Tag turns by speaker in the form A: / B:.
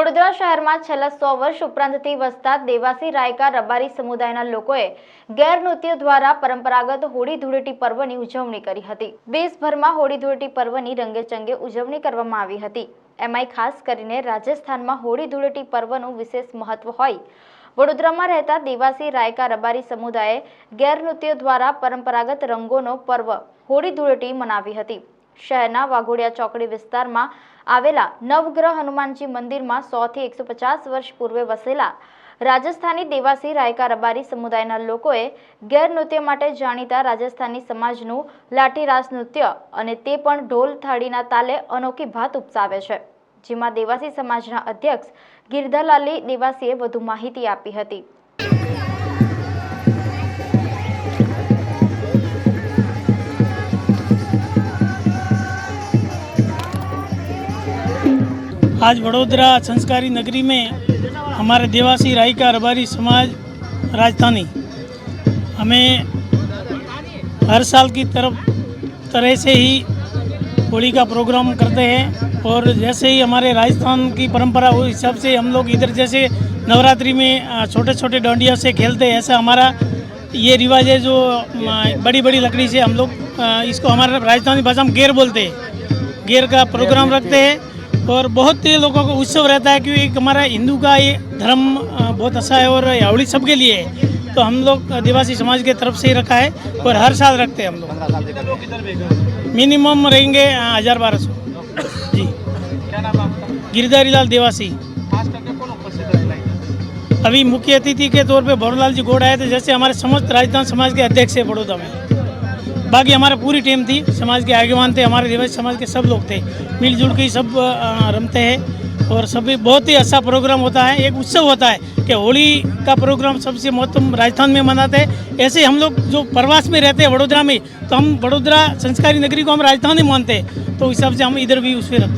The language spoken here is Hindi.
A: વડોદરા શહેરમાં છેલ્લા 100 વર્ષ ઉપરાંતથી વસતા દેવાસી રાયકા રબારી સમુદાયના લોકોએ ગેરનૃત્ય દ્વારા પરંપરાગત હોળી ધૂળેટી પર્વની ઉજવણી કરી હતી। દેશભરમાં હોળી ધૂળેટી પર્વની રંગેચંગે ઉજવણી કરવામાં આવી હતી। એમાંય ખાસ કરીને રાજસ્થાનમાં હોળી ધૂળેટી પર્વનું વિશેષ મહત્વ હોય। વડોદરામાં રહેતા દેવાસી રાયકા રબારી સમુદાયે ગેરનૃત્ય દ્વારા પરંપરાગત રંગોનો પર્વ હોળી ધૂળેટી મનાવી હતી। શહેરના વાઘોડિયા ચોકડી વિસ્તારમાં આવેલા નવગ્રહ હનુમાનજી મંદિરમાં 100 થી 150 વર્ષ પૂર્વે વસેલા રાજસ્થાની દેવાસી રાયકા રબારી સમુદાયના લોકોએ ગેરનૃત્ય માટે જાણીતા રાજસ્થાની સમાજનું લાઠીરાસ નૃત્ય અને તે પણ ઢોલ થાળીના તાલે અનોખી ભાત ઉપસાવે છે, જેમાં દેવાસી સમાજના અધ્યક્ષ ગિરધરલાલી દેવાસીએ વધુ માહિતી આપી હતી।
B: आज वडोदरा संस्कारी नगरी में हमारे देवासी रायका रबारी समाज राजस्थानी हमें हर साल की तरह से ही होली का प्रोग्राम करते हैं और जैसे ही हमारे राजस्थान की परंपरा उस हिसाब से हम लोग इधर जैसे नवरात्रि में छोटे छोटे डांडिया से खेलते हैं, ऐसा हमारा ये रिवाज है। जो बड़ी बड़ी लकड़ी से हम लोग इसको हमारे राजस्थानी भाषा में गेर बोलते हैं, गेर का प्रोग्राम रखते हैं और बहुत लोगों को उत्सव रहता है क्योंकि हमारा हिंदू का ये धर्म बहुत अच्छा है और होली सबके लिए है। तो हम लोग देवासी समाज के तरफ से ही रखा है और हर साल रखते हैं हम लोग। मिनिमम रहेंगे 1000-1200 जी।
C: क्या नाम है आपका?
B: गिरधारीलाल देवासी।
C: खास करके कौन उपस्थित है?
B: अभी मुख्य अतिथि के तौर पे भवरलाल जी गौड़ आए थे, जैसे हमारे समस्त राजस्थान समाज के अध्यक्ष है बड़ौदा में। बाकी हमारा पूरी टीम थी, समाज के आगेवान थे, हमारे देवासी समाज के सब लोग थे, मिलजुल के सब रमते हैं और सभी बहुत ही अच्छा प्रोग्राम होता है। एक उत्सव होता है कि होली का प्रोग्राम सबसे महत्व राजस्थान में मनाते हैं। ऐसे हम लोग जो प्रवास में रहते हैं वडोदरा में, तो हम वडोदरा संस्कारी नगरी को हम राजधानी मानते हैं, तो इस हिसाब से हम इधर भी उसमें रखते हैं।